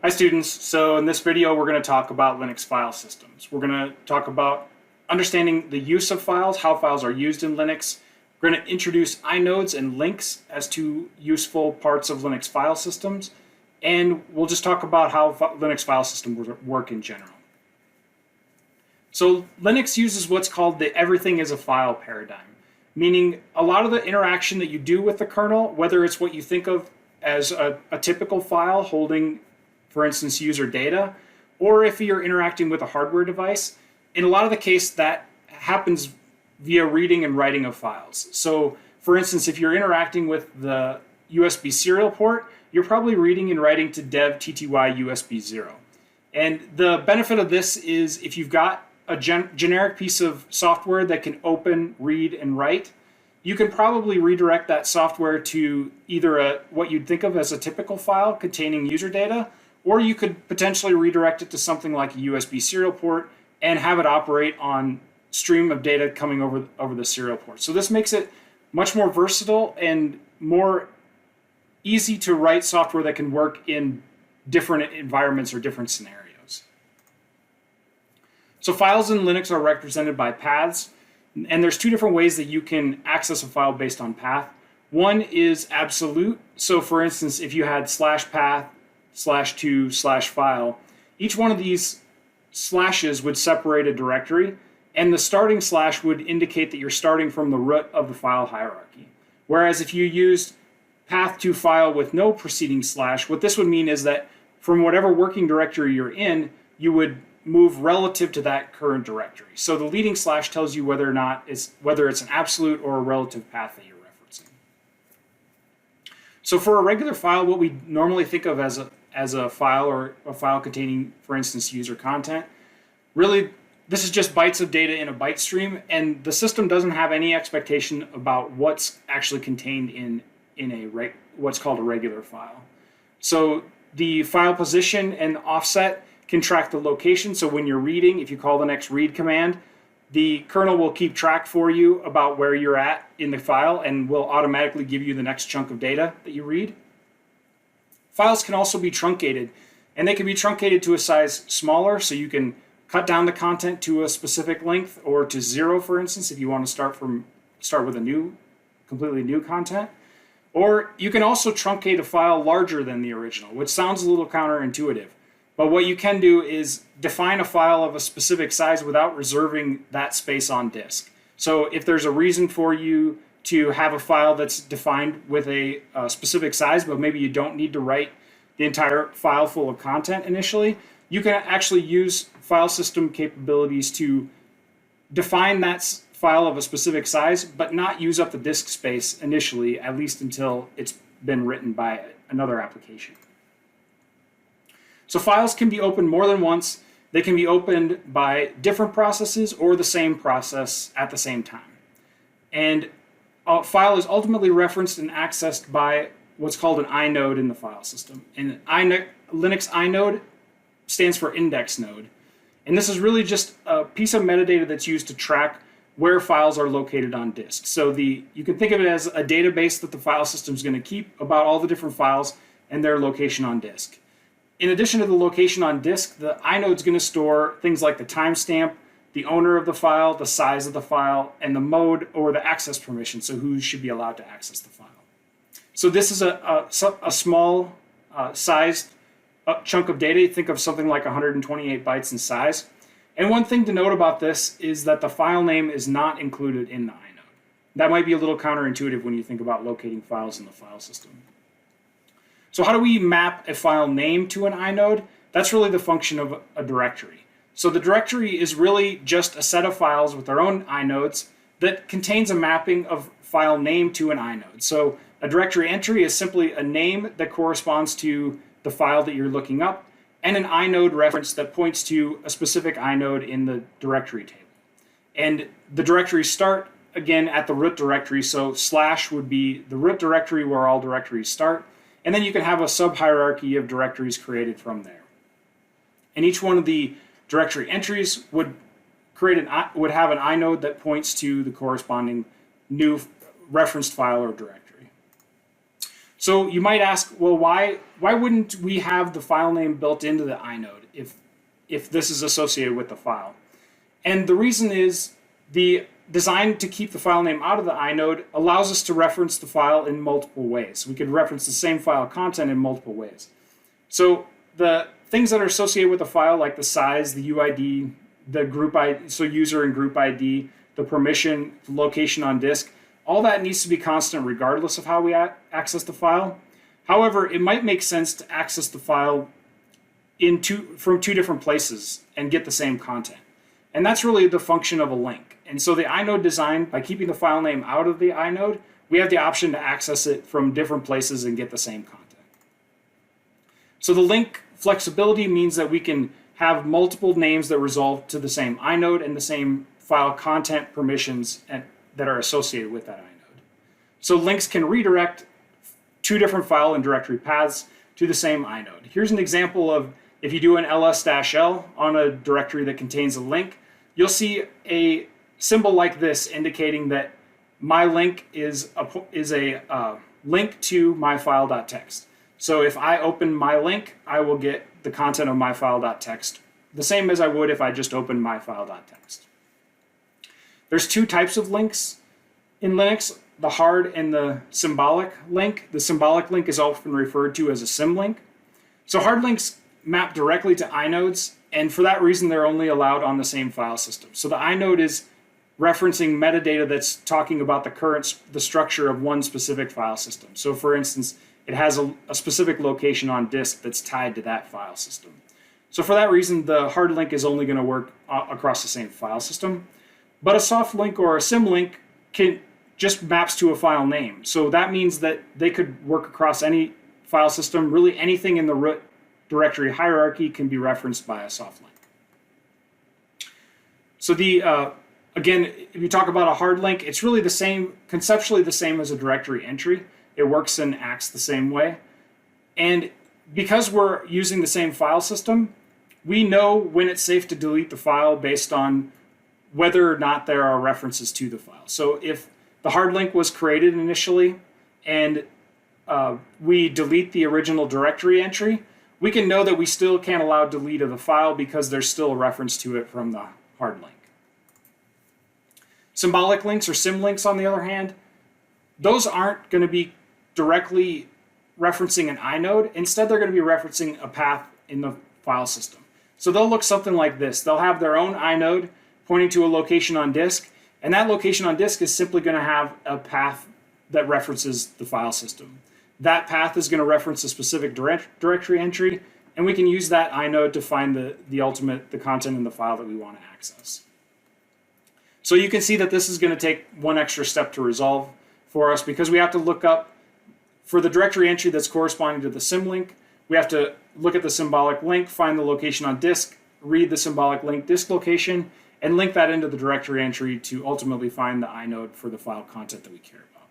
Hi students, so in this video we're going to talk about Linux file systems. We're going to talk about understanding the use of files, how files are used in Linux. We're going to introduce inodes and links as two useful parts of Linux file systems, and we'll just talk about how Linux file systems work in general. So Linux uses what's called the everything is a file paradigm, meaning a lot of the interaction that you do with the kernel, whether it's what you think of as a typical file holding, for instance, user data, or if you're interacting with a hardware device, in a lot of the case that happens via reading and writing of files. So for instance, if you're interacting with the USB serial port, you're probably reading and writing to dev tty USB 0. And the benefit of this is if you've got a generic piece of software that can open, read, and write, you can probably redirect that software to either what you'd think of as a typical file containing user data, or you could potentially redirect it to something like a USB serial port and have it operate on stream of data coming over the serial port. So this makes it much more versatile and more easy to write software that can work in different environments or different scenarios. So files in Linux are represented by paths, and there's two different ways that you can access a file based on path. One is absolute. So for instance, if you had /path /to/file, each one of these slashes would separate a directory, and the starting slash would indicate that you're starting from the root of the file hierarchy. Whereas if you used path to file with no preceding slash, what this would mean is that from whatever working directory you're in, you would move relative to that current directory. So the leading slash tells you whether it's an absolute or a relative path that you're referencing. So for a regular file, what we normally think of as a file or a file containing, for instance, user content, really this is just bytes of data in a byte stream, and the system doesn't have any expectation about what's actually contained in what's called a regular file. So the file position and offset can track the location. So when you're reading, if you call the next read command, the kernel will keep track for you about where you're at in the file and will automatically give you the next chunk of data that you read. Files can also be truncated, and they can be truncated to a size smaller, so you can cut down the content to a specific length or to 0, for instance, if you want to start with a completely new content. Or you can also truncate a file larger than the original, which sounds a little counterintuitive. But what you can do is define a file of a specific size without reserving that space on disk. So if there's a reason for you to have a file that's defined with a specific size, but maybe you don't need to write the entire file full of content initially, you can actually use file system capabilities to define that file of a specific size, but not use up the disk space initially, at least until it's been written by another application. So files can be opened more than once. They can be opened by different processes or the same process at the same time. And a file is ultimately referenced and accessed by what's called an inode in the file system. And Linux inode stands for index node. And this is really just a piece of metadata that's used to track where files are located on disk. So you can think of it as a database that the file system is going to keep about all the different files and their location on disk. In addition to the location on disk, the inode is going to store things like the timestamp, the owner of the file, the size of the file, and the mode or the access permission, so who should be allowed to access the file. So this is a small sized chunk of data. Think of something like 128 bytes in size. And one thing to note about this is that the file name is not included in the inode. That might be a little counterintuitive when you think about locating files in the file system. So how do we map a file name to an inode? That's really the function of a directory. So the directory is really just a set of files with their own inodes that contains a mapping of file name to an inode. So a directory entry is simply a name that corresponds to the file that you're looking up, and an inode reference that points to a specific inode in the directory table. And the directories start, again, at the root directory, so / would be the root directory where all directories start, and then you can have a sub-hierarchy of directories created from there. And each one of the directory entries would have an inode that points to the corresponding new referenced file or directory. So you might ask, well, why wouldn't we have the file name built into the inode if this is associated with the file? And the reason is the design to keep the file name out of the inode allows us to reference the file in multiple ways. We could reference the same file content in multiple ways. So the things that are associated with the file, like the size, the UID, the group ID, so user and group ID, the permission, the location on disk, all that needs to be constant regardless of how we access the file. However, it might make sense to access the file from two different places and get the same content. And that's really the function of a link. And so the inode design, by keeping the file name out of the inode, we have the option to access it from different places and get the same content. So the link flexibility means that we can have multiple names that resolve to the same inode and the same file content permissions that are associated with that inode. So links can redirect two different file and directory paths to the same inode. Here's an example of if you do an ls-l on a directory that contains a link, you'll see a symbol like this indicating that my link is a link to myfile.txt. So if I open my link, I will get the content of myfile.txt, the same as I would if I just opened myfile.txt. There's two types of links in Linux, the hard and the symbolic link. The symbolic link is often referred to as a symlink. So hard links map directly to inodes, and for that reason, they're only allowed on the same file system. So the inode is referencing metadata that's talking about the structure of one specific file system. So for instance, it has a specific location on disk that's tied to that file system. So for that reason, the hard link is only going to work across the same file system. But a soft link or a symlink just maps to a file name. So that means that they could work across any file system. Really anything in the root directory hierarchy can be referenced by a soft link. So again, if you talk about a hard link, it's really the same, conceptually the same as a directory entry. It works and acts the same way. And because we're using the same file system, we know when it's safe to delete the file based on whether or not there are references to the file. So if the hard link was created initially and we delete the original directory entry, we can know that we still can't allow delete of the file because there's still a reference to it from the hard link. Symbolic links or symlinks, on the other hand, those aren't going to be directly referencing an inode. Instead, they're going to be referencing a path in the file system. So they'll look something like this. They'll have their own inode pointing to a location on disk, and that location on disk is simply going to have a path that references the file system. That path is going to reference a specific directory entry, and we can use that inode to find the content in the file that we want to access. So you can see that this is going to take one extra step to resolve for us because we have to look up for the directory entry that's corresponding to the symlink. We have to look at the symbolic link, find the location on disk, read the symbolic link disk location, and link that into the directory entry to ultimately find the inode for the file content that we care about.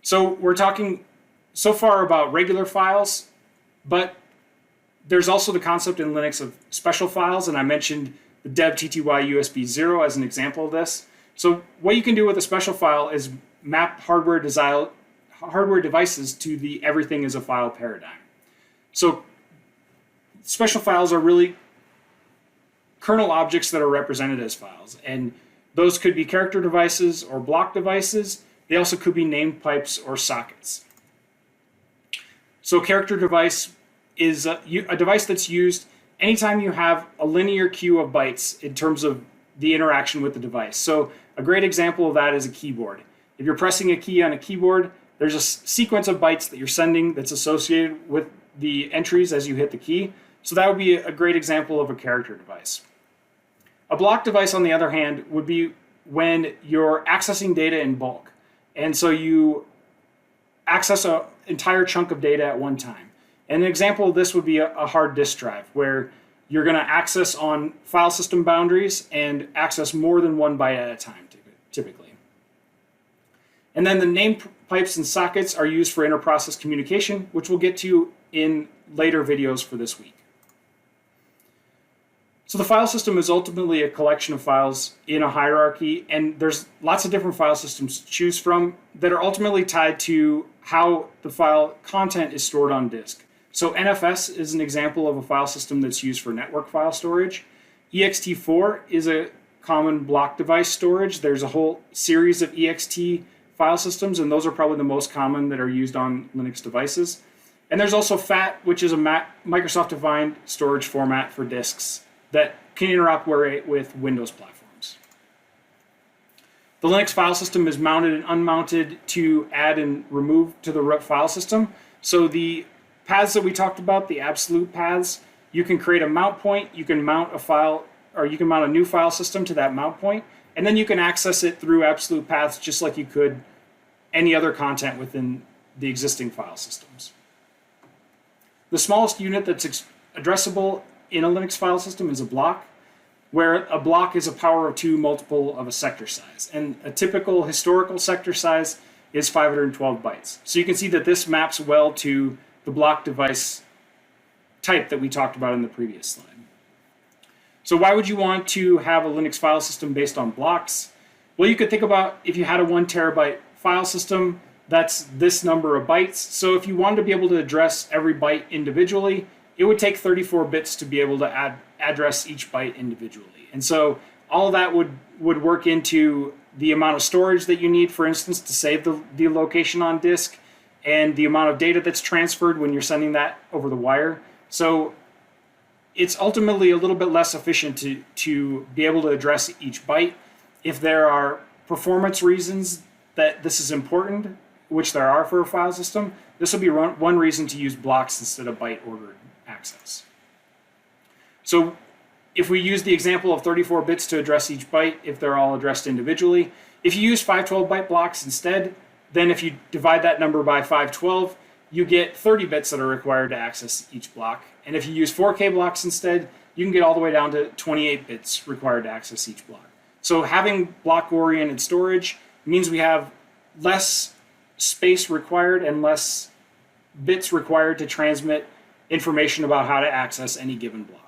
So we're talking so far about regular files, but there's also the concept in Linux of special files, and I mentioned the deb tty usb 0 as an example of this. So what you can do with a special file is map hardware devices to the everything is a file paradigm. So special files are really kernel objects that are represented as files, and those could be character devices or block devices. They also could be named pipes or sockets. So a character device is a device that's used anytime you have a linear queue of bytes in terms of the interaction with the device. So a great example of that is a keyboard. If you're pressing a key on a keyboard, there's a sequence of bytes that you're sending that's associated with the entries as you hit the key. So that would be a great example of a character device. A block device, on the other hand, would be when you're accessing data in bulk. And so you access an entire chunk of data at one time. And an example of this would be a hard disk drive, where you're going to access on file system boundaries and access more than one byte at a time, typically. And then the name pipes and sockets are used for inter-process communication, which we'll get to in later videos for this week. So the file system is ultimately a collection of files in a hierarchy, and there's lots of different file systems to choose from that are ultimately tied to how the file content is stored on disk. So NFS is an example of a file system that's used for network file storage. ext4 is a common block device storage. There's a whole series of ext file systems, and those are probably the most common that are used on Linux devices. And there's also FAT, which is a Microsoft-defined storage format for disks that can interoperate with Windows platforms. The Linux file system is mounted and unmounted to add and remove to the root file system. So the paths that we talked about, the absolute paths, you can create a mount point, you can mount a file, or you can mount a new file system to that mount point, and then you can access it through absolute paths just like you could any other content within the existing file systems. The smallest unit that's addressable in a Linux file system is a block, where a block is a power of 2 multiple of a sector size. And a typical historical sector size is 512 bytes. So you can see that this maps well to the block device type that we talked about in the previous slide. So why would you want to have a Linux file system based on blocks? Well, you could think about if you had a 1 terabyte file system, that's this number of bytes. So if you wanted to be able to address every byte individually, it would take 34 bits to be able to address each byte individually. And so all of that would work into the amount of storage that you need, for instance, to save the location on disk, and the amount of data that's transferred when you're sending that over the wire. So it's ultimately a little bit less efficient to be able to address each byte. If there are performance reasons that this is important, which there are for a file system, this will be one reason to use blocks instead of byte ordered access. So if we use the example of 34 bits to address each byte, if they're all addressed individually, if you use 512 byte blocks instead, then if you divide that number by 512, you get 30 bits that are required to access each block. And if you use 4K blocks instead, you can get all the way down to 28 bits required to access each block. So having block-oriented storage means we have less space required and less bits required to transmit information about how to access any given block.